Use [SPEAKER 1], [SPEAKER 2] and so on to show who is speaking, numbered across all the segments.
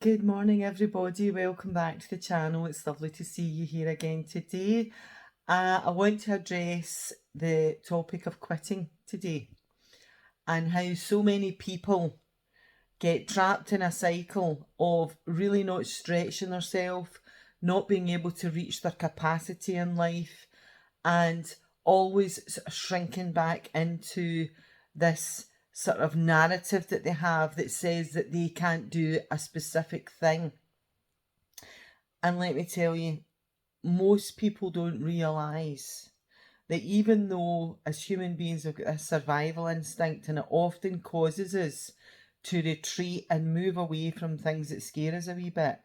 [SPEAKER 1] Good morning, everybody. Welcome back to the channel. It's lovely to see you here again today. I want to address the topic of quitting today and how so many people get trapped in a cycle of really not stretching themselves, not being able to reach their capacity in life, and always shrinking back into this sort of narrative that they have that says that they can't do a specific thing. And let me tell you, most people don't realise that even though as human beings we've got a survival instinct, and it often causes us to retreat and move away from things that scare us a wee bit,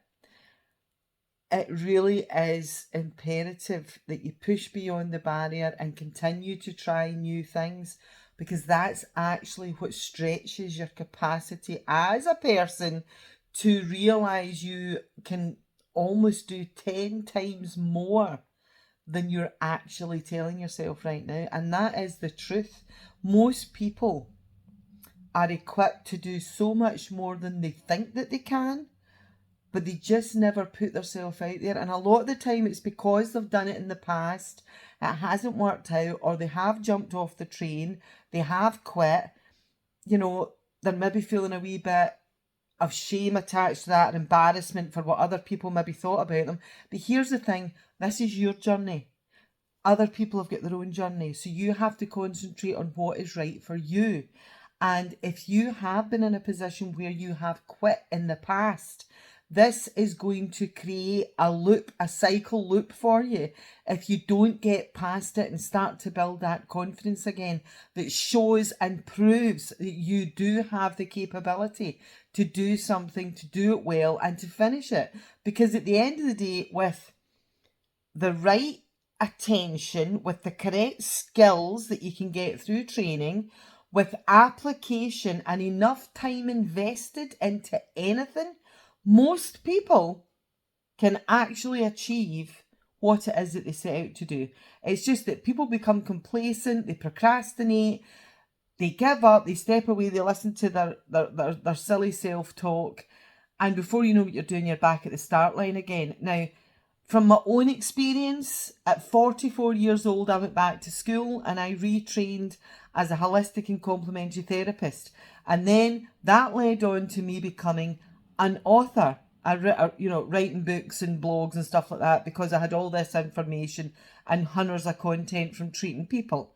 [SPEAKER 1] it really is imperative that you push beyond the barrier and continue to try new things, because that's actually what stretches your capacity as a person to realise you can almost do 10 times more than you're actually telling yourself right now. And that is the truth. Most people are equipped to do so much more than they think that they can, but they just never put themselves out there. And a lot of the time it's because they've done it in the past, it hasn't worked out, or they have jumped off the train, they have quit, they're maybe feeling a wee bit of shame attached to that, and embarrassment for what other people maybe thought about them. But here's the thing, this is your journey. Other people have got their own journey, so you have to concentrate on what is right for you. And if you have been in a position where you have quit in the past, this is going to create a loop, a cycle loop for you if you don't get past it and start to build that confidence again that shows and proves that you do have the capability to do something, to do it well, and to finish it. Because at the end of the day, with the right attention, with the correct skills that you can get through training, with application and enough time invested into anything, most people can actually achieve what it is that they set out to do. It's just that people become complacent, they procrastinate, they give up, they step away, they listen to their silly self-talk, and before you know what you're doing, you're back at the start line again. Now, from my own experience, at 44 years old, I went back to school and I retrained as a holistic and complementary therapist. And then that led on to me becoming an author, writing books and blogs and stuff like that, because I had all this information and hundreds of content from treating people.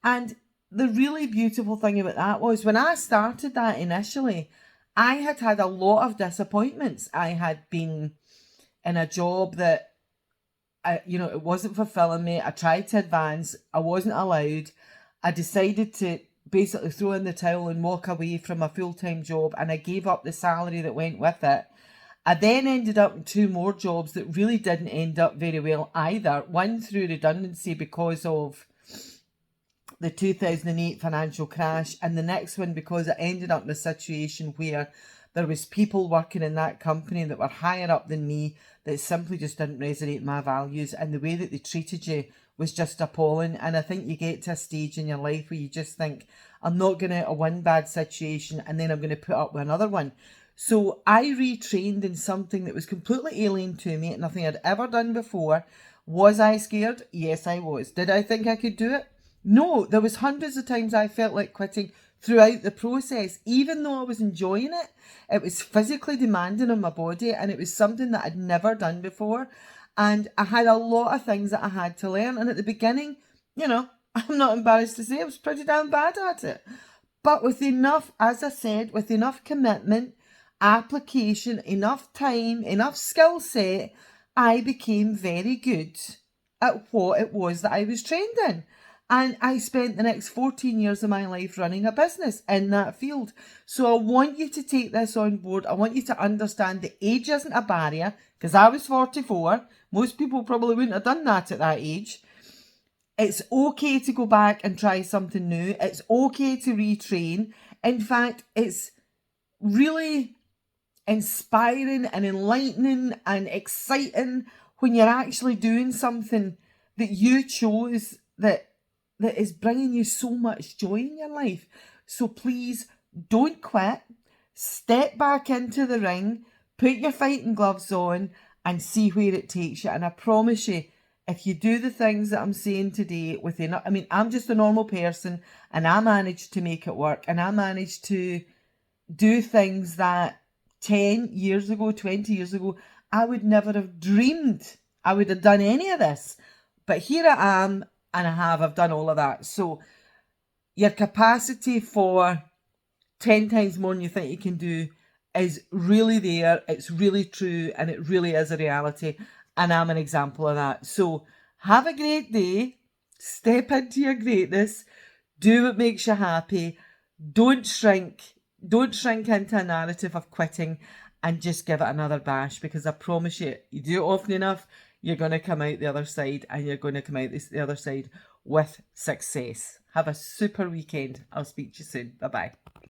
[SPEAKER 1] And the really beautiful thing about that was when I started that initially, I had a lot of disappointments. I had been in a job that, it wasn't fulfilling me. I tried to advance. I wasn't allowed. I decided to basically throw in the towel and walk away from a full-time job, and I gave up the salary that went with it. I then ended up in 2 more jobs that really didn't end up very well either. One through redundancy because of the 2008 financial crash, and the next one because I ended up in a situation where there was people working in that company that were higher up than me that simply just didn't resonate with my values, and the way that they treated you was just appalling. And I think you get to a stage in your life where you just think, I'm not going to one bad situation and then I'm going to put up with another one. So I retrained in something that was completely alien to me, nothing I'd ever done before. Was I scared? Yes, I was. Did I think I could do it? No. There was hundreds of times I felt like quitting throughout the process. Even though I was enjoying it, it was physically demanding on my body, and it was something that I'd never done before. And I had a lot of things that I had to learn. And at the beginning, I'm not embarrassed to say I was pretty damn bad at it. But with enough, as I said, with enough commitment, application, enough time, enough skill set, I became very good at what it was that I was trained in. And I spent the next 14 years of my life running a business in that field. So I want you to take this on board. I want you to understand that age isn't a barrier, because I was 44. Most people probably wouldn't have done that at that age. It's okay to go back and try something new. It's okay to retrain. In fact, it's really inspiring and enlightening and exciting when you're actually doing something that you chose that is bringing you so much joy in your life. So please don't quit. Step back into the ring. Put your fighting gloves on and see where it takes you. And I promise you, if you do the things that I'm saying today with enough, I mean, I'm just a normal person and I managed to make it work, and I managed to do things that 10 years ago, 20 years ago, I would never have dreamed I would have done any of this. But here I am, and I've done all of that. So your capacity for 10 times more than you think you can do is really there. It's really true, and it really is a reality. And I'm an example of that. So have a great day. Step into your greatness. Do what makes you happy. Don't shrink. Don't shrink into a narrative of quitting, and just give it another bash, because I promise you, you do it often enough, you're going to come out the other side, and you're going to come out the other side with success. Have a super weekend. I'll speak to you soon. Bye-bye.